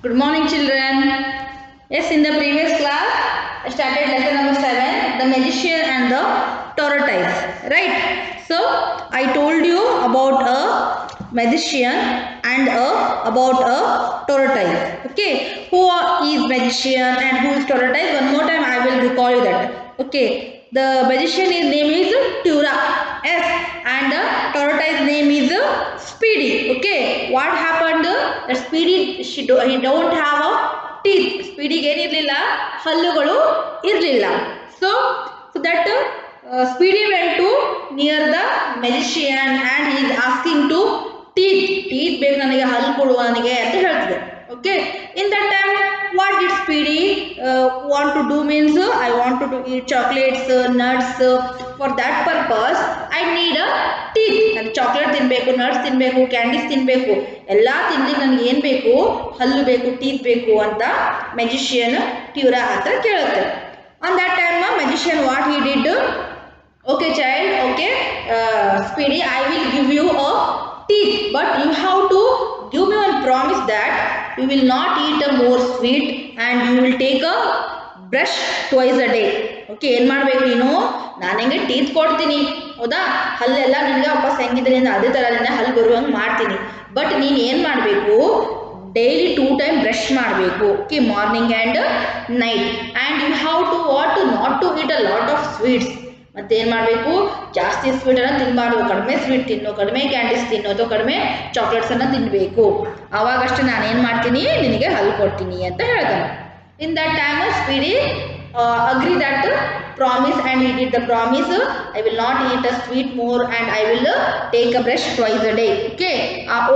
Good morning, children. Yes, in the previous class, I started lesson number 7, the magician and the tortoise. Right? So, I told you about a magician and about a tortoise. Okay, who is magician and who is tortoise? One more time, I will recall you that. Okay, the magician his name is Tura. Yes, and the tortoise name is Speedy. Okay, what happened? That Speedy he don't have a teeth. Speedy ಏನಿರಲಿಲ್ಲ ಹಲ್ಲುಗಳು ಇರಲಿಲ್ಲ. So that Speedy went to near the magician and he is asking to teeth ಬೇಕು ನನಗೆ ಹಲ್ಲು ಕೊಡು ನನಗೆ ಅಂತ ಹೇಳ್ತಿದೆ. Okay, in that time what did Speedy want to do means I want to eat chocolates, nuts. For that purpose I need a teeth. ನಾನು chocolate ತಿನ್ನಬೇಕು, nuts ತಿನ್ನಬೇಕು, candies ತಿನ್ನಬೇಕು, ಎಲ್ಲ ತಿನ್ಲಿಕ್ಕೆ ನನಗೆ ಏನು ಬೇಕು, ಹಲ್ಲು ಬೇಕು, ಟೀತ್ ಬೇಕು ಅಂತ ಮೆಜಿಷಿಯನ್ ಟ್ಯೂರಾ ಹತ್ರ ಕೇಳುತ್ತೆ. On that time magician what he did, okay child, okay Speedy, I will give you a teeth, but you have to give me one promise that you will not eat a more sweet and you will take a brush twice a day. Okay, ಏನು ಮಾಡಬೇಕು ನೀನು, ನಾನು ಹೆಂಗೆ teeth ಕೊಡ್ತೀನಿ ಹೌದಾ, ಹಲ್ಲೆಲ್ಲ ನಿನಗೆ ವಾಪಸ್ ಹೆಂಗಿದ್ರೆ ಅದೇ ಥರ ನಿನ್ನೆ ಹಲ್ಲು ಬರುವಂಗೆ ಮಾಡ್ತೀನಿ, ಬಟ್ ನೀನು ಏನು ಮಾಡಬೇಕು, ಡೈಲಿ 2 ಟೈಮ್ ಬ್ರಷ್ ಮಾಡಬೇಕು. Okay, morning and night, and you have to what not to eat a lot of sweets. ಮತ್ತೇನು ಮಾಡಬೇಕು, ಜಾಸ್ತಿ ಸ್ವೀಟನ್ನು ತಿನ್ನಬಾರ್ದು, ಕಡಿಮೆ ಸ್ವೀಟ್ ತಿನ್ನು, ಕಡಿಮೆ ಕ್ಯಾಂಡೀಸ್ ತಿನ್ನು ಅಥವಾ ಕಡಿಮೆ ಚಾಕ್ಲೇಟ್ಸನ್ನು ತಿನ್ನಬೇಕು, ಆವಾಗಷ್ಟೇ ನಾನೇನು ಮಾಡ್ತೀನಿ ನಿನಗೆ ಹಲ್ಲು ಕೊಡ್ತೀನಿ ಅಂತ ಹೇಳ್ತಾನೆ. In that time speedy agree that promise and he did the promise, I will not eat a sweet more and I will take a brush twice a day. Okay,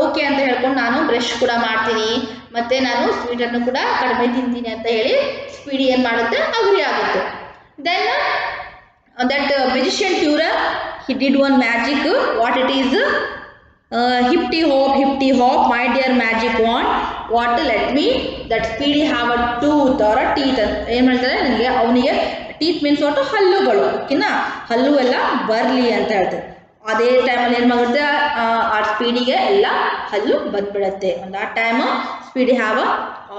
okay ಅಂತ ಹೇಳ್ಕೊಂಡು ನಾನು ಬ್ರಷ್ ಕೂಡ ಮಾಡ್ತೀನಿ ಮತ್ತು ನಾನು ಸ್ವೀಟನ್ನು ಕೂಡ ಕಡಿಮೆ ತಿಂತೀನಿ ಅಂತ ಹೇಳಿ ಸ್ಪೀಡಿ ಏನು ಮಾಡುತ್ತೆ, ಅಗ್ರಿ ಆಗುತ್ತೆ. Then that magician Tura, he did one magic. What it is? Hippity hop, my dear magic wand. What? Let me that Speedy have a tooth or a teeth. ಏನು ಮಾಡ್ತಾರೆ ನನಗೆ, ಅವನಿಗೆ ಟೀತ್ ಮೀನ್ಸ್ ಒಟ್ಟು ಹಲ್ಲುಗಳು, ಓಕೆನಾ, ಹಲ್ಲು ಎಲ್ಲ ಬರಲಿ ಅಂತ ಹೇಳ್ತಾರೆ. ಅದೇ ಟೈಮಲ್ಲಿ ಏನು ಮಾಡುತ್ತೆ, ಆ ಸ್ಪೀಡಿಗೆ ಎಲ್ಲ ಹಲ್ಲು ಬಂದ್ಬಿಡುತ್ತೆ. ಒಂದು ಆ time speedy have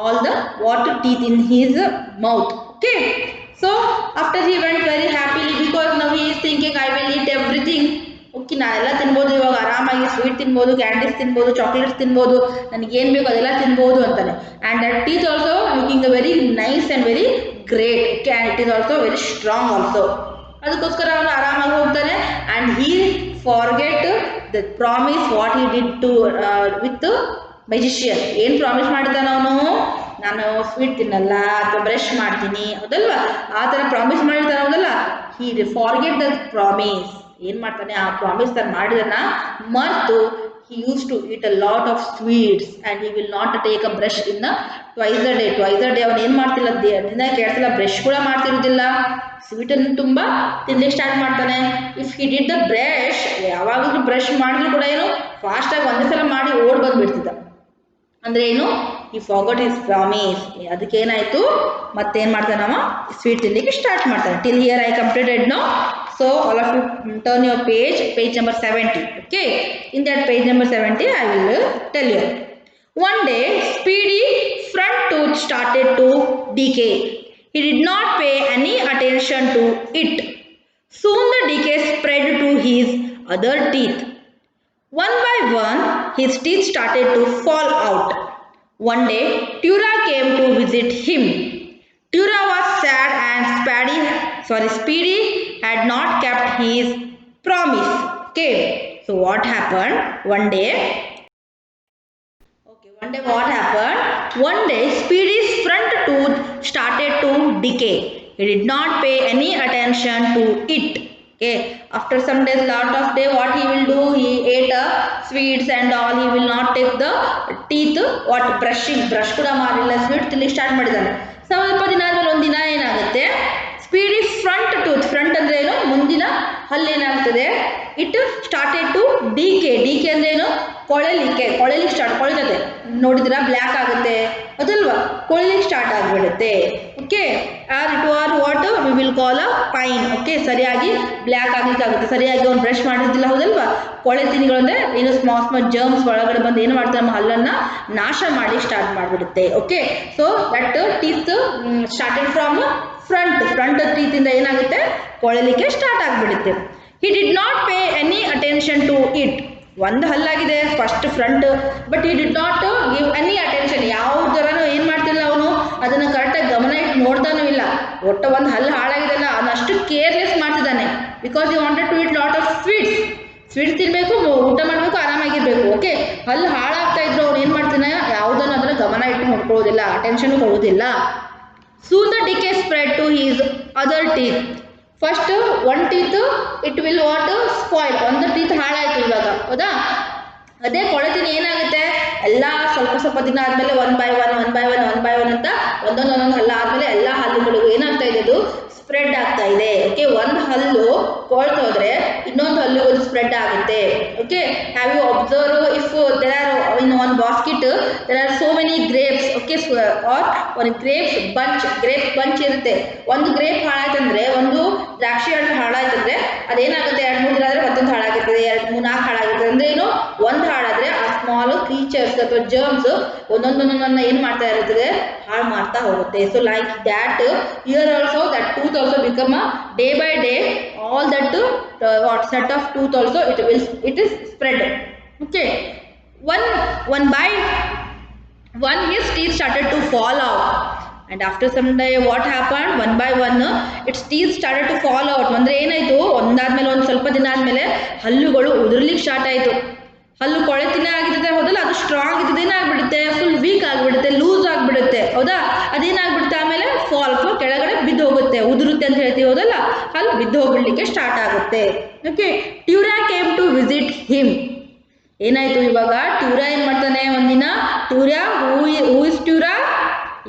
all the what teeth in his mouth. Okay, so after he went very happily because now he is thinking I will eat everything. Okay, ನಾನೆಲ್ಲ ತಿನ್ಬೋದು, ಇವಾಗ ಆರಾಮಾಗಿ ಸ್ವೀಟ್ ತಿನ್ಬೋದು, ಕ್ಯಾಂಡೀಸ್ ತಿನ್ಬೋದು, ಚಾಕ್ಲೇಟ್ಸ್ ತಿನ್ಬೋದು, ನನಗೇನು ಬೇಕು ಅದೆಲ್ಲ ತಿನ್ಬೋದು ಅಂತಾನೆ. And that teeth also looking very nice and very great. Okay, and it is also very strong also. ಅದಕ್ಕೋಸ್ಕರ ಅವನು ಆರಾಮಾಗಿ ಹೋಗ್ತಾನೆ. And he forget the promise what he did to with magician. ಏನು ಪ್ರಾಮಿಸ್ ಮಾಡಿದ್ದಾನೆ ಅವನು, ನಾನು ಸ್ವೀಟ್ ತಿನ್ನಲ್ಲ ಅಥವಾ ಬ್ರಷ್ ಮಾಡ್ತೀನಿ ಹೌದಲ್ವಾ, ಆ ಥರ ಪ್ರಾಮಿಸ್ ಮಾಡಿರ್ತಾನೆ ಹೌದಲ್ಲ. ಹೀ ಫಾರ್ಗೆಟ್ ದ ಪ್ರಾಮಿಸ್. ಏನು ಮಾಡ್ತಾನೆ, ಆ ಪ್ರಾಮಿಸ್ ತಾನು ಮಾಡಿದನ್ನ ಮರೆತು he used to eat a lot of sweets and he will not take a brush in the twice a day. ಅವನು ಏನು ಮಾಡ್ತಿಲ್ಲ, ದಿನಕ್ಕೆ 2 ಸಲ ಬ್ರಷ್ ಕೂಡ ಮಾಡ್ತಿರೋದಿಲ್ಲ, ಸ್ವೀಟನ್ನು ತುಂಬ ತಿನ್ಲಿಕ್ಕೆ ಸ್ಟಾರ್ಟ್ ಮಾಡ್ತಾನೆ. If he did the brush, ಯಾವಾಗಲೂ ಬ್ರಷ್ ಮಾಡಿದ್ರು ಕೂಡ ಏನು ಫಾಸ್ಟಾಗಿ ಒಂದೇ ಸಲ ಮಾಡಿ ಓಡ್ ಬಂದುಬಿಡ್ತಿದ್ದ. ಅಂದರೆ ಏನು, ಈ ಫಾರ್ಗಾಟ್ ಹಿಸ್ ಪ್ರಾಮಿಸ್. ಅದಕ್ಕೇನಾಯಿತು, ಮತ್ತೇನು ಮಾಡ್ತಾನೆ ಅವ, ಸ್ವೀಟ್ ತಿನ್ನಲಿಕ್ಕೆ ಸ್ಟಾರ್ಟ್ ಮಾಡ್ತಾನೆ. Till here I completed no. So all of you turn your page number 70. Okay, in that page number 70 I will tell you. One day Speedy front tooth started to decay. He did not pay any attention to it. Soon the decay spread to his other teeth. One by one his teeth started to fall out. One day Tura came to visit him. Tura was sad and Speedy had not kept his promise. Okay, so what happened? One day what happened? One day Speedy's front tooth started to decay. He did not pay any attention to it. Okay, after some days, lot of day, what he will do, he ate sweets and all, he will not take the teeth, what brush ಕೂಡ ಮಾಡಿಲ್ಲ, sweet ತಿನ್ಲಿಕ್ಕೆ start ಮಾಡಿದ್ದಾನೆ. ಸ್ವಲ್ಪ ದಿನ ಆದಮೇಲೆ ಒಂದಿನ ಏನಾಗುತ್ತೆ, speedy front ಅಂದ್ರೆ ಏನು, ಮುಂದಿನ ಹಲ್ಲು ಏನಾಗ್ತದೆ, ಇಟ್ ಸ್ಟಾರ್ಟೆಡ್ ಟು ಡಿಕೆ ಅಂದ್ರೆ ಏನು, ಕೊಳೆಲಿಕ್ಕೆ ಸ್ಟಾರ್ಟ್, ಕೊಳಿತದೆ, ನೋಡಿದ್ರ ಬ್ಲ್ಯಾಕ್ ಆಗುತ್ತೆ ಅದಲ್ವಾ, ಕೊಳಿಲಿಕ್ಕೆ ಸ್ಟಾರ್ಟ್ ಆಗಿಬಿಡುತ್ತೆ. Okay, are it are what we will call a pain. Okay, ಸರಿಯಾಗಿ ಬ್ಲ್ಯಾಕ್ ಆಗ್ಲಿಕ್ಕೆ ಆಗುತ್ತೆ, ಸರಿಯಾಗಿ ಅವ್ನು ಬ್ರಷ್ ಮಾಡಿರ್ತಿಲ್ಲ ಹೌದಲ್ವಾ, ಕೊಳೆ ತಿನಿಗಳು ಅಂದ್ರೆ ಏನು, ಸ್ಮಾಲ್ ಜರ್ಮ್ಸ್ ಒಳಗಡೆ ಬಂದು ಏನು ಮಾಡ್ತಾರೆ, ನಮ್ಮ ಹಲ್ಲನ್ನ ನಾಶ ಮಾಡಿ ಸ್ಟಾರ್ಟ್ ಮಾಡಿಬಿಡುತ್ತೆ. Okay, so that teeth started from front teeth ಇಂದ ಏನಾಗುತ್ತೆ, ಕೊಳೆಲಿಕ್ಕೆ ಸ್ಟಾರ್ಟ್ ಆಗಿಬಿಡುತ್ತೆ. He did not pay any attention to it. ಒಂದು ಹಲ್ಲಾಗಿದೆ first front, but he did not give any attention, ಯಾವ ಥರನೂ ಏನು ಮಾಡ್ತಿಲ್ಲ ಅವನು, ಅದನ್ನು ಕರೆಕ್ಟಾಗಿ ಗಮನ ಇಟ್ಟು ನೋಡ್ತಾನೂ ಇಲ್ಲ. ಒಟ್ಟು ಒಂದು ಹಲ್ಲು ಹಾಳಾಗಿದೆಲ್ಲ ಅವನು ಅಷ್ಟು ಕೇರ್ಲೆಸ್ ಮಾಡ್ತಿದ್ದಾನೆ. Because he wanted to eat lot of sweets ತಿನ್ನಬೇಕು, ಊಟ ಮಾಡಬೇಕು, ಆರಾಮಾಗಿರ್ಬೇಕು. ಓಕೆ, ಹಲ್ಲು ಹಾಳಾಗ್ತಾ ಇದ್ರು ಅವ್ನು ಏನು ಮಾಡ್ತಾನೆ, ಯಾವುದನ್ನು ಅದನ್ನು ಗಮನ ಇಟ್ಟು ನೋಡ್ಕೊಳ್ಳೋದಿಲ್ಲ, ಅಟೆನ್ಷನ್ ಕೊಡೋದಿಲ್ಲ. Soon the decay spread to his other teeth. First one teeth it will what spoil, ಒಂದು ಟೀತ್ ಹಾಳಾಯ್ತು ಇವಾಗ ಹೌದಾ. ಅದೇ ಕೊಳೆತಿನಿ ಏನಾಗುತ್ತೆ, ಎಲ್ಲ ಸ್ವಲ್ಪ ದಿನ ಆದಮೇಲೆ ಒನ್ ಬೈ ಒನ್ ಅಂತ ಒಂದೊಂದು ಹಲ್ಲು ಆದಮೇಲೆ ಎಲ್ಲ ಹಲ್ಲುಗಳಿಗೂ ಏನಾಗ್ತಾ ಇದೆ, ಅದು ಸ್ಪ್ರೆಡ್ ಆಗ್ತಾ ಇದೆ. ಓಕೆ, ಒಂದು ಹಲ್ಲು ಕೊಳ್ತೋದ್ರೆ ಇನ್ನೊಂದು ಹಲ್ಲು ಒಂದು ಸ್ಪ್ರೆಡ್ ಆಗುತ್ತೆ. Okay, have you observe if there are in one basket there are so many grapes. Okay, are ಒಂದು ಗ್ರೇಪ್ಸ್ ಬಂಚ್ ಇರುತ್ತೆ. ಒಂದು ಗ್ರೇಪ್ ಹಾಳಾಯ್ತಂದ್ರೆ, ಒಂದು ದ್ರಾಕ್ಷಿ ಹಣ್ಣು ಹಾಳಾಯ್ತಂದ್ರೆ ಅದೇನಾಗುತ್ತೆ, 2-3 ದಿನ ಆದರೆ ಮತ್ತೊಂದು ಹಾಳಾಗಿರ್ತದೆ, 2-3-4 ಹಾಳಾಗಿರ್ತದೆ. ಅಂದ್ರೆ ಏನು, ಒಂದು ಹಾಳಾದ್ರೆ ಆ ಸ್ಮಾಲ್ ಕ್ರೀಚರ್ಸ್ ಅಥವಾ ಜರ್ಮ್ಸ್ ಒಂದೊಂದೊಂದೊಂದನ್ನ ಏನು ಮಾಡ್ತಾ ಇರ್ತದೆ, ಹಾಳು ಮಾಡ್ತಾ ಹೋಗುತ್ತೆ. So like that here also that tooth also become day by day all that set of tooth also it is spread. Okay, one by one his teeth started to fall out, and after some day what happened, one by one its teeth started to fall out. ಅಂದ್ರೆ ಏನಾಯ್ತು, ಒಂದಾದ್ಮೇಲೆ ಒಂದು ಸ್ವಲ್ಪ ದಿನ ಆದ್ಮೇಲೆ ಹಲ್ಲುಗಳು ಉದುರ್ಲಿಕ್ಕೆ start ಆಯ್ತು. ಹಲ್ಲು ಕೊಳೆತಿನ ಆಗಿರ್ತದೆ ಹೌದಲ್ಲ, ಅದು ಸ್ಟ್ರಾಂಗ್ ಇದ್ದದ್ದು ಏನಾಗ್ಬಿಡುತ್ತೆ, ಫುಲ್ ವೀಕ್ ಆಗಿಬಿಡುತ್ತೆ, ಲೂಸ್ ಆಗಿಬಿಡುತ್ತೆ ಹೌದಾ. ಅದೇನಾಗ್ಬಿಡುತ್ತೆ, ಆಮೇಲೆ ಫಾಲ್ ಕೆಳಗಡೆ ಬಿದ್ದು ಹೋಗುತ್ತೆ, ಉದುರುತ್ತೆ ಅಂತ ಹೇಳ್ತೀವಿ ಹೌದಲ್ಲ, ಹಲ್ಲು ಬಿದ್ದು ಹೋಗ್ಬಿಡ್ಲಿಕ್ಕೆ ಸ್ಟಾರ್ಟ್ ಆಗುತ್ತೆ. Okay, Tura came to visit him. ಏನಾಯ್ತು ಇವಾಗ, ಟ್ಯೂರಾ ಏನ್ ಮಾಡ್ತಾನೆ ಒಂದಿನ, Tura who is Tura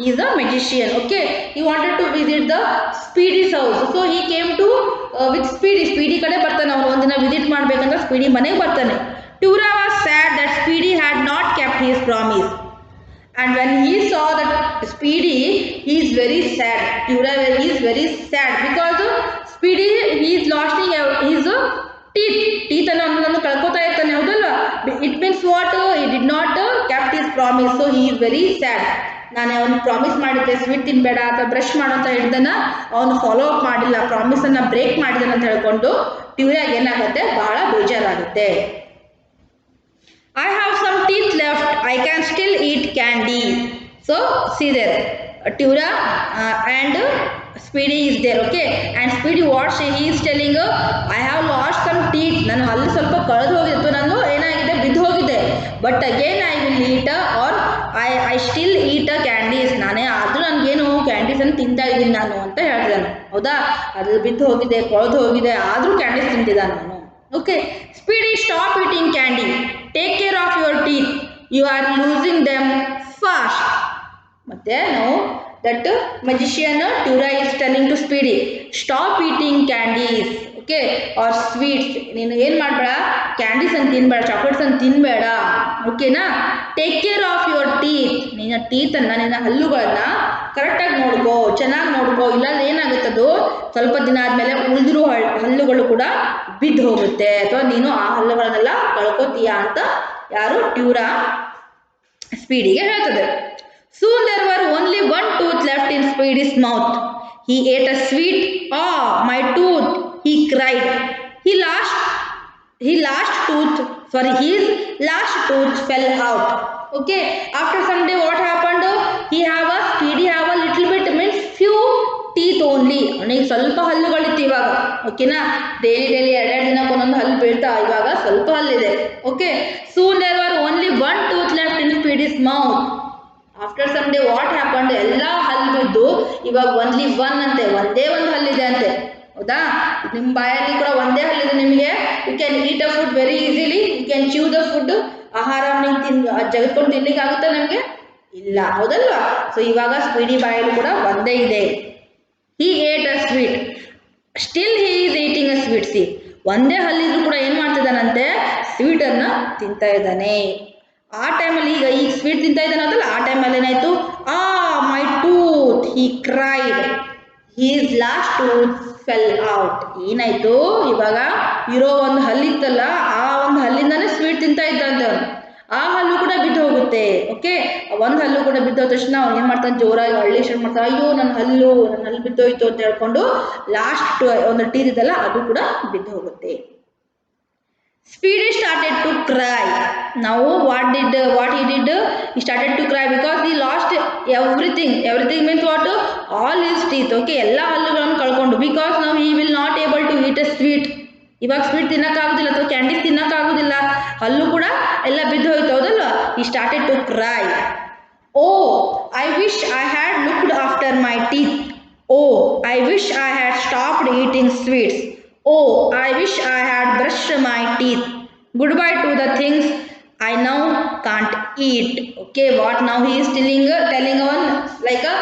is a magician. Okay, he wanted to visit the Speedy's house, so he came to with speedy ಕಡೆ ಬರ್ತಾನೆ ಅವನು. ಒಂದಿನ ವಿಸಿಟ್ ಮಾಡ್ಬೇಕಂತ ಸ್ಪೀಡಿ ಮನೆಗೆ ಬರ್ತಾನೆ. ಟ್ಯೂರಾ was sad that Speedy had not kept his promise, and when he saw that Speedy, he is very sad. Tyura is very sad because Speedy he is losing his teeth ಅನ್ನೋದನ್ನು ಕಳ್ಕೊತಾ ಇರ್ತಾನೆ ಹೌದಲ್ವಾ. It means what, he did not kept his promise, so he is very sad. ನಾನು ಅವನು promise ಮಾಡಿದ್ದೆ sweet ತಿನ್ಬೇಡ ಅಥವಾ brush ಮಾಡು ಅಂತ ಹೇಳಿದ್ದನ್ನ ಅವನು ಫಾಲೋ ಅಪ್ ಮಾಡಿಲ್ಲ, ಪ್ರಾಮಿಸ್ ಅನ್ನ ಬ್ರೇಕ್ ಮಾಡಿದಾನೆ ಅಂತ ಹೇಳ್ಕೊಂಡು ಟ್ಯೂರಾಗೆ ಏನಾಗುತ್ತೆ, ಬಹಳ ಬೇಜಾರಾಗುತ್ತೆ. I have some teeth left, I can still eat candy. So see there, Tyura and Speedy is there. Okay, and Speedy what he is telling, I have lost some teeth, ನಾನು ಹಲ್ಲು ಸ್ವಲ್ಪ ಕಳೆದು ಹೋಗಿತ್ತು, ನಾನು ಏನಾಗಿದೆ ಬಿದ್ದು ಹೋಗಿದೆ, but again I will heat or I still eat candies. ನಾನೇ ಆದರೂ ನನಗೇನು ಕ್ಯಾಂಡೀಸ್ ಅನ್ನು ತಿಂತಾ ಇದ್ದೀನಿ ನಾನು ಅಂತ ಹೇಳ್ತಿದ್ದಾನೆ ಹೌದಾ. ಅದು ಬಿದ್ದು ಹೋಗಿದೆ, ಕೊಳೆದು ಹೋಗಿದೆ, ಆದರೂ ಕ್ಯಾಂಡೀಸ್ ತಿಂತಿದ್ದಾನೆ ನಾನು. Okay, Speedy, stop eating candy. Take care of your teeth. You are losing them fast. ಮತ್ತೆ ನಾವು that magician Tyura is telling to Speedy, stop eating candies. Okay, or sweets. ನೀನು ಏನು ಮಾಡಬೇಡ, ಕ್ಯಾಂಡೀಸ್ ಅನ್ನು ತಿನ್ಬೇಡ, ಚಾಕ್ಲೇಟ್ಸ್ ಅನ್ನು ತಿನ್ಬೇಡ. ಓಕೆನಾ. Take care of your teeth. ನಿನ್ನ ಟೀತನ್ನು, ನಿನ್ನ ಹಲ್ಲುಗಳನ್ನ ಕರೆಕ್ಟಾಗಿ ನೋಡ್ಕೋ, ಚೆನ್ನಾಗಿ ನೋಡ್ಕೋ, ಇಲ್ಲಾಂದ್ರೆ ಏನಾಗುತ್ತದು, ಸ್ವಲ್ಪ ದಿನ ಆದಮೇಲೆ ಉಳಿದಿರೋ ಹಲ್ಲುಗಳು ಕೂಡ ಬಿದ್ದು ಹೋಗುತ್ತೆ, ಅಥವಾ ನೀನು ಆ ಹಲ್ಲುಗಳನ್ನೆಲ್ಲ ಕಳ್ಕೊತೀಯಾ ಅಂತ ಯಾರು, ಟ್ಯೂರಾ ಸ್ಪೀಡಿಗೆ ಹೇಳ್ತದೆ. Soon there were only one tooth left in Speedy's mouth. He ate a sweet. "Ah, my tooth!" he cried. His last tooth fell out. Okay, after some day what happened? Speedy have a little bit, means few teeth only. ಅವನಿಗೆ ಸ್ವಲ್ಪ ಹಲ್ಲುಗಳಿತ್ತು ಇವಾಗ. ಓಕೆನಾ, daily 2 ದಿನಕ್ಕೆ ಒಂದೊಂದು ಹಲ್ಲು ಬೀಳ್ತಾ, ಇವಾಗ ಸ್ವಲ್ಪ ಹಲ್ಲಿದೆ. Okay, soon there were only one tooth left in Speedy's mouth. After some day what happened, ಎಲ್ಲ ಹಲ್ಲು ಬಿದ್ದು ಇವಾಗ only one ಅಂತೆ, ಒಂದೇ ಒಂದು ಹಲ್ಲಿದೆ ಅಂತೆ ಹೌದಾ. ನಿಮ್ಮ ಬಾಯಲ್ಲಿ ಕೂಡ ಒಂದೇ ಹಲ್ಲಿದೆ ನಿಮಗೆ. You can eat a food very easily, you can chew the food. ಆಹಾರವನ್ನು ಜಗತ್ಕೊಂಡು ತಿನ್ಲಿಕ್ಕೆ ಆಗುತ್ತಾ ನಮಗೆ? ಇಲ್ಲ ಹೌದಲ್ವಾ. ಸೊ ಇವಾಗ ಸ್ಪೀಡಿ ಬಾಯಲ್ಲಿ ಕೂಡ ಒಂದೇ ಇದೆ. he ate a sweet. Still he is eating a sweet. See, ಒಂದೇ ಹಲ್ಲಿದ್ರು ಕೂಡ ಏನು ಮಾಡ್ತಿದ್ದಾನಂತೆ, ಸ್ವೀಟನ್ನು ತಿಂತಾ ಇದ್ದಾನೆ. ಆ ಟೈಮಲ್ಲಿ ಈಗ ಸ್ವೀಟ್ ತಿಂತಾ ಇದ್ದಾನಂತಲ್ಲ, ಆ ಟೈಮಲ್ಲಿ ಏನಾಯಿತು, my tooth, he cried, his last tooth fell out. ಏನಾಯಿತು, ಇವಾಗ ಇರೋ ಒಂದು ಹಲ್ಲಿತ್ತಲ್ಲ, ಆ ಒಂದು ಹಲ್ಲಿಂದಾನೇ ಸ್ವೀಟ್ ತಿಂತಾ ಇದ್ದಂತೆ ಅವನು. ಆ ಹಲ್ಲು ಕೂಡ ಬಿದ್ದು ಹೋಗುತ್ತೆ. ಓಕೆ, ಒಂದು ಹಲ್ಲು ಕೂಡ ಬಿದ್ದೋದ ತಕ್ಷಣ ಅವ್ನು ಏನು ಮಾಡ್ತಾನೆ, ಜೋರಾಗಿ ಹಳ್ಳಿ ಸ್ಟಾರ್ಟ್ ಮಾಡ್ತಾನೆ, ಅಯ್ಯೋ ನನ್ನ ಹಲ್ಲು ಬಿದ್ದೋಯ್ತು ಅಂತ ಹೇಳ್ಕೊಂಡು ಲಾಸ್ಟ್ ಒಂದು ಟೀತ್ ಇದೆಲ್ಲ ಅದು ಕೂಡ ಬಿದ್ದು ಹೋಗುತ್ತೆ. Speedy started to cry. Now what he did? He started to cry because he lost everything. Everything means what? All his teeth. Okay, ಎಲ್ಲ ಹಲ್ಲುಗಳನ್ನು ಕಳ್ಕೊಂಡು. Because now he will not able to eat a sweet. ಇವಾಗ sweet ತಿನ್ನಕ್ಕಾಗೋದಿಲ್ಲ ಅಥವಾ candies ತಿನ್ನಕ್ಕಾಗೋದಿಲ್ಲ, ಹಲ್ಲು ಕೂಡ ಎಲ್ಲ ಬಿದ್ದು ಹೋಯ್ತು, ಹೌದಲ್ವ? He started to cry. Oh, I wish I had looked after my teeth. Oh, I wish I had stopped eating sweets. Oh, I wish I had brushed my teeth. Goodbye to the things I now can't eat. Okay, what now he is telling one like a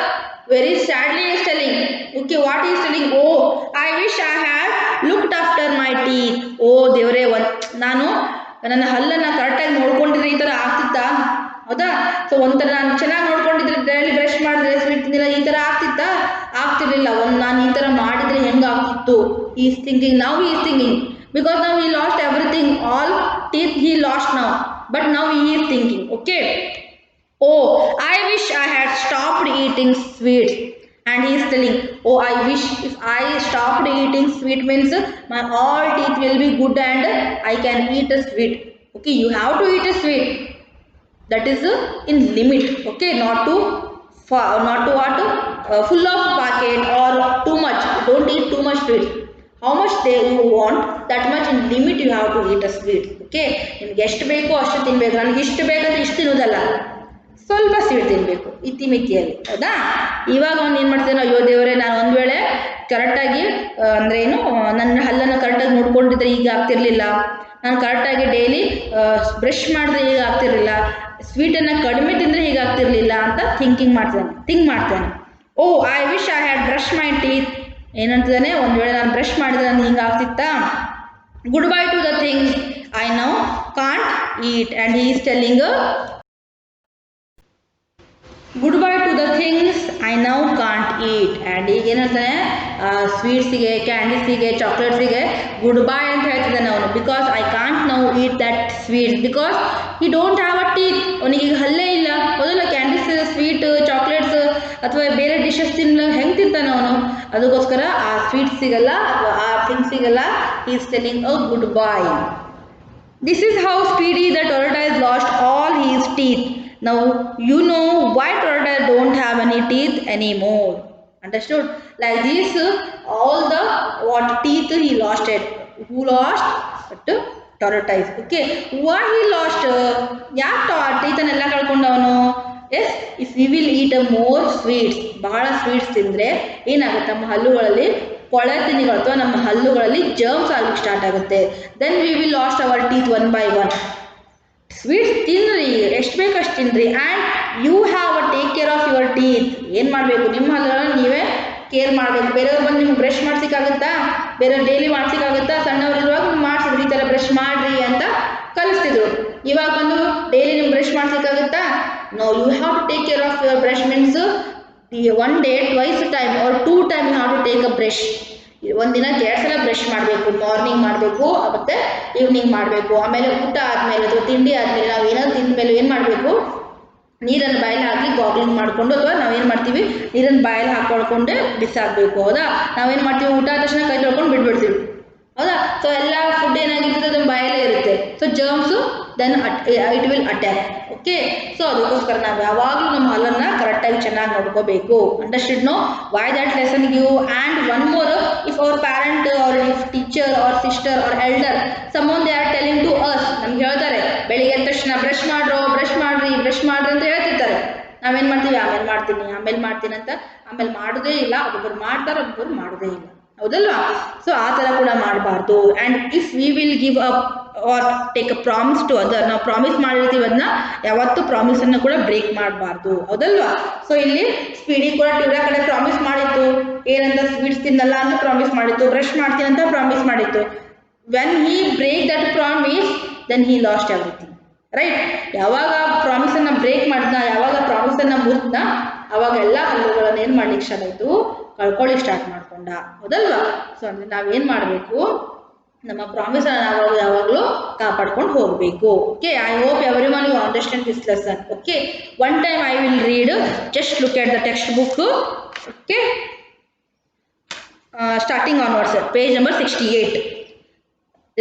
very sadly he is telling. Okay, what he is telling? Oh, I wish I had looked after my teeth. Oh, ದೇವರೇ, ನಾನು ನನ್ನ ಹಲ್ಲನ್ನು ಕರೆಕ್ಟಾಗಿ ನೋಡ್ಕೊಂಡಿದ್ರೆ ಈ ಥರ ಆಗ್ತಿತ್ತಾ? ಹೌದಾ? So ಒಂಥರ ನಾನು ಚೆನ್ನಾಗಿ ನೋಡ್ಕೊಂಡಿದ್ರೆ, ಡೈಲಿ ಬ್ರಷ್ ಮಾಡಿದ್ರೆ, ಸ್ವೀಟ್ ತಿಂದಿಲ್ಲ, ಈ ಥರ ಆಗ್ತಿರ್ಲಿಲ್ಲ. ನಾನು ಈ ಥರ ಮಾಡಿದರೆ ಹೆಂಗಾಗ್ತಿತ್ತು? he is thinking. Now he is thinking because now he lost everything, all teeth he lost now, but now he is thinking. Okay, oh, I wish I had stopped eating sweets. And he is telling, oh, I wish if I stopped eating sweet means my all teeth will be good and I can eat a sweet. Okay, you have to eat a sweet, that is in limit. Okay, not to what full of packet or too much. Don't eat too much sweet. How much you want, that much in limit you have to eat a sweet. Okay, ನಿಮ್ಗೆ ಎಷ್ಟು ಬೇಕೋ ಅಷ್ಟು ತಿನ್ಬೇಕು. ನನಗೆ ಇಷ್ಟು ಬೇಕಂದ್ರೆ ಇಷ್ಟು ತಿನ್ನೋದಲ್ಲ, ಸ್ವಲ್ಪ ಸ್ವೀಟ್ ತಿನ್ನಬೇಕು ಇತಿಮಿತಿಯಲ್ಲಿ, ಹೌದಾ? ಇವಾಗ ಅವ್ನು ಏನು ಮಾಡ್ತಾನೆ, ಅಯ್ಯೋ ದೇವರೇ, ನಾನು ಒಂದು ವೇಳೆ ಕರೆಕ್ಟಾಗಿ ಅಂದರೆ ಏನು, ನನ್ನ ಹಲ್ಲನ್ನು ಕರೆಕ್ಟಾಗಿ ನೋಡ್ಕೊಂಡಿದ್ರೆ ಈಗ ಆಗ್ತಿರ್ಲಿಲ್ಲ, ನಾನು ಕರೆಕ್ಟಾಗಿ ಡೈಲಿ ಬ್ರಷ್ ಮಾಡಿದ್ರೆ ಈಗ ಆಗ್ತಿರ್ಲಿಲ್ಲ, ಸ್ವೀಟನ್ನು ಕಡಿಮೆ ತಿಂದರೆ ಹೀಗಾಗ್ತಿರ್ಲಿಲ್ಲ ಅಂತ ಥಿಂಕ್ ಮಾಡ್ತಾನೆ. Oh, I wish I had brush my teeth. ಏನಂತಿದ್ದಾನೆ, ಒಂದು ವೇಳೆ ನಾನು ಬ್ರಷ್ ಮಾಡಿದ್ರೆ ನನಗೆ ಹಿಂಗೆ ಆಗ್ತಿತ್ತಾ? Good bye to the things I now can't eat. And he is telling good bye to the things I now can't eat. And ಈಗ ಏನಂತಾನೆ, ಸ್ವೀಟ್ಸಿಗೆ, ಕ್ಯಾಂಡೀಸಿಗೆ, ಚಾಕ್ಲೇಟ್ಸಿಗೆ ಗುಡ್ ಬೈ ಅಂತ ಹೇಳ್ತಿದ್ದಾನೆ ಅವನು. Because I can't now eat that sweets, because he don't have a teeth. ಅವನಿಗೆ ಈಗ ಹಲ್ಲೇ ಇಲ್ಲ, ಹೌದಲ್ಲ? Candies, sweet, chocolates ಅಥವಾ ಬೇರೆ ಡಿಶಸ್ ಹೆಂಗೆ ತಿಂತಾನೆ ಅವನು? ಅದಕ್ಕೋಸ್ಕರ ಆ ಸ್ವೀಟ್ಸ್ ಸಿಗಲ್ಲ ಅಥವಾ ಆ ಥಿಂಗ್ಸ್ ಸಿಗಲ್ಲ. He is telling a good bye. This is how speedy the tortoise lost all his teeth. Now you know why tortoise don't have any teeth anymore. Understood? Like this, all the what teeth he lost it. Who lost? But tortoise. Okay. Why he lost? teeth ಅನ್ನೆಲ್ಲ ಕಳ್ಕೊಂಡವನು. Yes, if we will eat more sweets, ಬಹಳ sweets ತಿಂದರೆ ಏನಾಗುತ್ತೆ, ನಮ್ಮ ಹಲ್ಲುಗಳಲ್ಲಿ ಕೊಳೆತಿನಿಗಳು ಅಥವಾ ನಮ್ಮ ಹಲ್ಲುಗಳಲ್ಲಿ ಜರ್ಮ್ಸ್ ಆಗಲಿಕ್ಕೆ ಸ್ಟಾರ್ಟ್ ಆಗುತ್ತೆ. Then we will lost our teeth one by one. Sweets ತಿನ್ನಿರಿ, ಎಷ್ಟು ಬೇಕು ಅಷ್ಟು ತಿನ್ನಿರಿ. And you have a take care of your teeth. ಏನು ಮಾಡಬೇಕು, ನಿಮ್ಮ ಹಲ್ಲನ್ನು ನೀವೇ ಕೇರ್ ಮಾಡಬೇಕು. ಬೇರೆಯವ್ರು ಬಂದು ನಿಮ್ಗೆ ಬ್ರಷ್ ಮಾಡ್ಸಿಕ್ಕಾಗುತ್ತಾ? ಬೇರೆಯವ್ರು ಡೈಲಿ ಮಾಡ್ಸಿಕ್ಕಾಗುತ್ತಾ? ಸಣ್ಣವರಿರುವಾಗ ನೀವು ಮಾಡಿಸಿದ್ರು, ಈ ಥರ ಬ್ರಷ್ ಮಾಡಿರಿ ಅಂತ ಕಲಿಸ್ತಿದ್ರು. ಇವಾಗ ಬಂದು ಡೈಲಿ ನಿಮ್ಗೆ ಬ್ರಷ್ ಮಾಡ್ಸಿಕ್ಕಾಗುತ್ತಾ? No, you have to take care of your brush means one day twice time or 2 time you have to take a brush. ಒಂದಿನಕ್ಕೆ 2 ಸಲ ಬ್ರಷ್ ಮಾಡಬೇಕು. ಮಾರ್ನಿಂಗ್ ಮಾಡಬೇಕು ಮತ್ತು ಈವ್ನಿಂಗ್ ಮಾಡಬೇಕು. ಆಮೇಲೆ ಊಟ ಆದಮೇಲೆ ಅಥವಾ ತಿಂಡಿ ಆದಮೇಲೆ ನಾವು ಏನಾದ್ರು ತಿಂದ ಮೇಲೆ ಏನು ಮಾಡಬೇಕು, ನೀರನ್ನು ಬಾಯಲ್ಲಿ ಹಾಕಿ ಗಾಗ್ಲಿಂಗ್ ಮಾಡಿಕೊಂಡು, ಅಥವಾ ನಾವೇನು ಮಾಡ್ತೀವಿ, ನೀರನ್ನು ಬಾಯಲ್ಲಿ ಹಾಕ್ಕೊಳ್ಕೊಂಡೆ ಬಿಸಾಕಬೇಕು. ಹೌದಾ? ನಾವೇನು ಮಾಡ್ತೀವಿ, ಊಟ ಆದ ತಕ್ಷಣ ಕೈ ತೊಳ್ಕೊಂಡು ಬಿಟ್ಬಿಡ್ತೀವಿ, ಹೌದಾ? ಸೊ ಎಲ್ಲ ಫುಡ್ ಏನಾಗಿರ್ತದೆ ಅದನ್ನು ಬಾಯಲ್ಲೇ ಇರುತ್ತೆ. So germs then it will attack. Okay, so ಅದಕ್ಕೋಸ್ಕರ ನಾವು ಯಾವಾಗಲೂ ನಮ್ಮ ಹಲ್ಲನ್ನು ಕರೆಕ್ಟಾಗಿ ಚೆನ್ನಾಗಿ ನೋಡ್ಕೋಬೇಕು. Understood no why that lesson give. And one more, if our parent or if teacher or sister or elder someone they are telling to us, ನಮ್ಗೆ ಹೇಳ್ತಾರೆ ಬೆಳಿಗ್ಗೆ ಎದ್ದ ತಕ್ಷಣ ಬ್ರಷ್ ಮಾಡ್ರಿ ಅಂತ ಹೇಳ್ತಿರ್ತಾರೆ. ನಾವೇನು ಮಾಡ್ತೀವಿ, ಆಮೇಲೆ ಮಾಡ್ತೀನಿ ಅಂತ ಆಮೇಲೆ ಮಾಡೋದೇ ಇಲ್ಲ. ಒಬ್ಬೊಬ್ಬರು ಮಾಡ್ತಾರೆ, ಒಬ್ಬೊಬ್ಬರು ಮಾಡೋದೇ ಇಲ್ಲ, ಹೌದಲ್ವಾ? ಸೊ ಆ ಥರ ಕೂಡ ಮಾಡಬಾರ್ದು. And if we will give up or take a promise to other. ನಾವು ಪ್ರಾಮಿಸ್ ಮಾಡಿರ್ತೀವಿ ಅದನ್ನ ಯಾವತ್ತೂ ಪ್ರಾಮಿಸ್ ಅನ್ನು ಕೂಡ ಬ್ರೇಕ್ ಮಾಡಬಾರ್ದು, ಹೌದಲ್ವಾ? ಸೊ ಇಲ್ಲಿ ಸ್ಪೀಡಿ ಕೂಡ ಟ್ಯೂರಾ ಕಡೆ ಪ್ರಾಮಿಸ್ ಮಾಡಿತ್ತು, ಏನಂತ ಸ್ವೀಟ್ಸ್ ತಿನ್ನಲ್ಲ ಅಂತ ಪ್ರಾಮಿಸ್ ಮಾಡಿತ್ತು, ಬ್ರಷ್ ಮಾಡ್ತೀನಿ ಅಂತ ಪ್ರಾಮಿಸ್ ಮಾಡಿತ್ತು. when he break that promise, then he lost everything, right? ಯಾವಾಗ ಪ್ರಾಮಿಸ್ ಅನ್ನ ಬ್ರೇಕ್ ಮಾಡಿದ್ನ, ಯಾವಾಗ ಪ್ರಾಮಿಸ್ ಅನ್ನ ಮುರಿದ್ನ, ಅವಾಗ ಎಲ್ಲ ಹಲ್ಲುಗಳನ್ನ ಏನ್ ಮಾಡ್ಲಿಕ್ಕೆ ಸ್ಟಾರ್ಟ್ ಆಯ್ತು, ಕಳ್ಕೊಳ್ಳಿಕ್ಕೆ ಸ್ಟಾರ್ಟ್ ಮಾಡ್ಕೊಂಡ, ಹೌದಲ್ವಾ? ಸೊ ಅಂದ್ರೆ ನಾವೇನ್ ಮಾಡ್ಬೇಕು, ನಮ್ಮ ಪ್ರಾಮಿಸ್ ಅನ್ನ ಯಾವಾಗಲೂ ಕಾಪಾಡ್ಕೊಂಡು ಹೋಗಬೇಕು. Okay, I hope every one you understand this lesson. Okay, one time I will read, just look at the textbook. Okay, starting onwards, page number 68.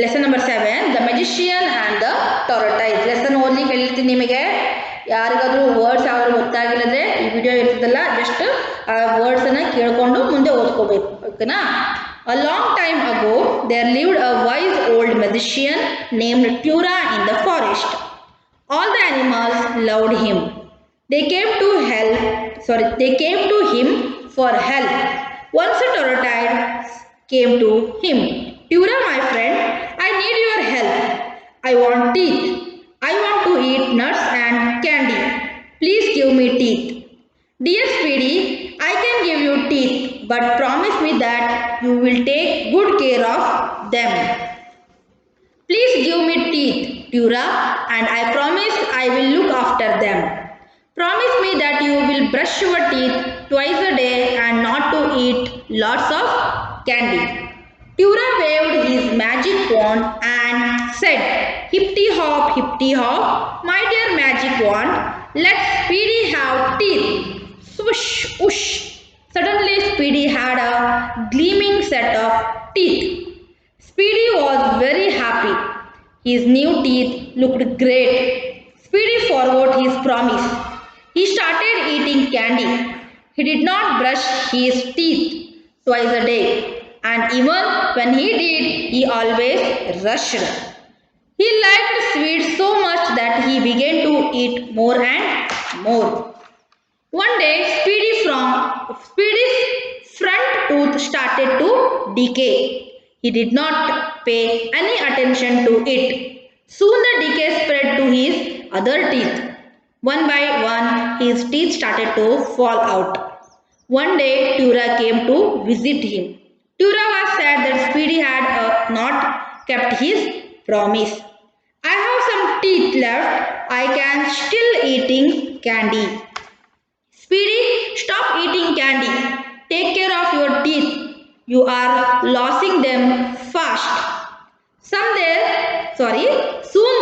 Lesson number 7, the magician and the tortoise. Lesson ಓದ್ಲಿಕ್ಕೆ ಹೇಳ್ತೀನಿ ನಿಮಗೆ. ಯಾರಿಗಾದ್ರೂ words ಯಾವ್ದು ಗೊತ್ತಾಗಿಲ್ಲದ್ರೆ ಈ video ಇರ್ತದಲ್ಲ, just ಆ ವರ್ಡ್ಸನ್ನು ಕೇಳ್ಕೊಂಡು ಮುಂದೆ ಓದ್ಕೋಬೇಕು, ಓಕೆನಾ? A long time ago, there lived a wise old magician named Tura in the forest. All the animals loved him. They came to him for help. Once a tortoise came to him. Tura, my friend, I need your help. I want teeth. I want to eat nuts and candy. Please give me teeth. Dear Speedy, I can give you teeth, but promise me that you will take good care of them. Please give me teeth, Tura, and I promise I will look after them. Promise me that you will brush your teeth twice a day and not to eat lots of candy. Tura waved his magic wand and said, hippity hop, my dear magic wand, let Speedy have teeth. Swoosh, whoosh. Suddenly Speedy had a gleaming set of teeth. Speedy was very happy. His new teeth looked great. Speedy forgot his promise. He started eating candy. He did not brush his teeth twice a day, and even when he did, he always rushed. He liked sweets so much that he began to eat more and more. One day, Speedy's front tooth started to decay. He did not pay any attention to it. Soon the decay spread to his other teeth. One by one, his teeth started to fall out. One day, Tura came to visit him. Tura was sad that Speedy had not kept his promise. I have some teeth left. I can still eating candy. Speedy, stop eating candy. Take care of your teeth. You are losing them fast. Soon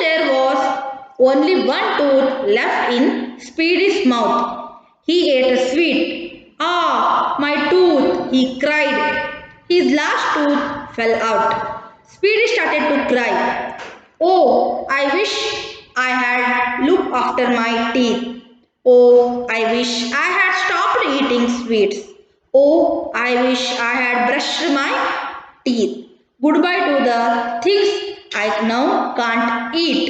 there was only one tooth left in Speedy's mouth. He ate a sweet. Ah, my tooth, he cried. His last tooth fell out. Speedy started to cry. Oh, I wish I had looked after my teeth. Oh, I wish I had stopped eating sweets. Oh, I wish I had brushed my teeth. Goodbye to the things I now can't eat.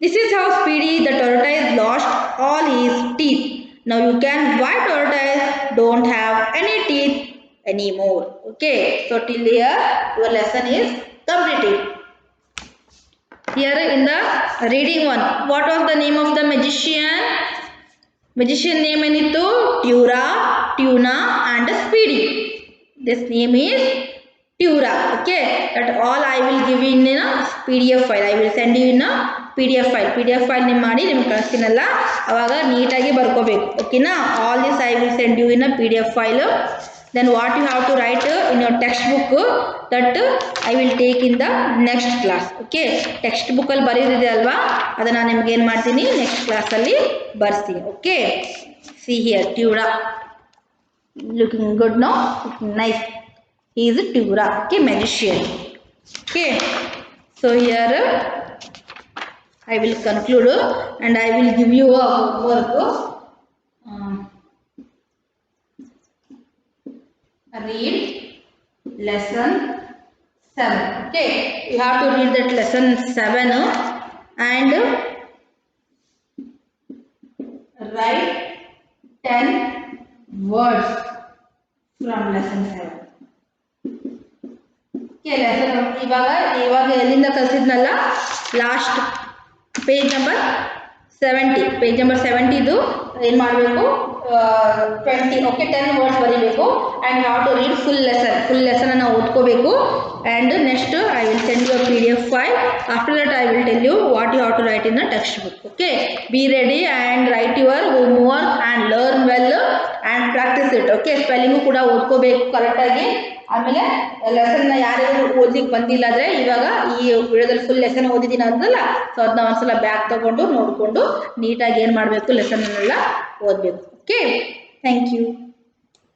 This is how Speedy the tortoise lost all his teeth. Now you can why tortoise don't have any teeth anymore. Okay, so till here your lesson is completed. Here in the reading one, what was the name of the magician? Magician name enittu Tura, Tuna and Speedy. This name is Tura. Okay, that all I will give you in a PDF file. I will send you in a PDF file. PDF file ನಿಮ್ಮ ಮಾಡಿ ನಿಮಗೆ ಕಳಿಸ್ತೀನಲ್ಲ ಅವಾಗ ನೀಟಾಗಿ ಬರ್ಕೋಬೇಕು. ಓಕೆನಾ? All this I will send you in a PDF file. Then what you have to write in your textbook that I will take in the next class. Okay, text book ಅಲ್ಲಿ ಬರೆಯೋದಿದೆ ಅಲ್ವಾ, ಅದನ್ನ ನಾನು ನಿಮಗೆ ಏನು ಮಾಡ್ತೀನಿ ನೆಕ್ಸ್ಟ್ ಕ್ಲಾಸ್ ಅಲ್ಲಿ ಬರ್ತೀನಿ. Okay, see here Tura looking good, no? Looking nice. He is a Tura, okay, magician. Okay, so here I will conclude and I will give you a work. Read lesson 7. Okay, you have to read that lesson 7 and write 10 words from lesson 7. Okay, okay lesson ಇವಾಗ ಎಲ್ಲಿಂದ ಕಲಿಸಿದ್ನಲ್ಲ last page number 70 page number 70 ಏನು ಮಾಡಬೇಕು 20 okay 10 words ಬರೀಬೇಕು and how to read full ಲೆಸನನ್ನು ಓದ್ಕೋಬೇಕು and next I will send you PDF file after that I will tell you what you have to write in the textbook okay be ready and write your homework and learn well and practise it okay spelling ಕೂಡ ಓದ್ಕೋಬೇಕು ಕರೆಕ್ಟಾಗಿ ಆಮೇಲೆ ಲೆಸನ್ನ ಯಾರ್ಯಾರು ಓದ್ಲಿಕ್ಕೆ ಬಂದಿಲ್ಲ ಅಂದರೆ ಇವಾಗ ಈ ವಿಡಿಯೋದಲ್ಲಿ ಫುಲ್ ಲೆಸನ್ ಓದಿದ್ದೀನಿ ಅಂದಲ್ಲ ಸೊ ಅದನ್ನ ಒಂದ್ಸಲ ಬ್ಯಾಗ್ ತೊಗೊಂಡು ನೋಡಿಕೊಂಡು ನೀಟಾಗಿ ಏನು ಮಾಡಬೇಕು ಲೆಸನ್ನೆಲ್ಲ ಓದಬೇಕು ಓಕೆ ಥ್ಯಾಂಕ್ ಯು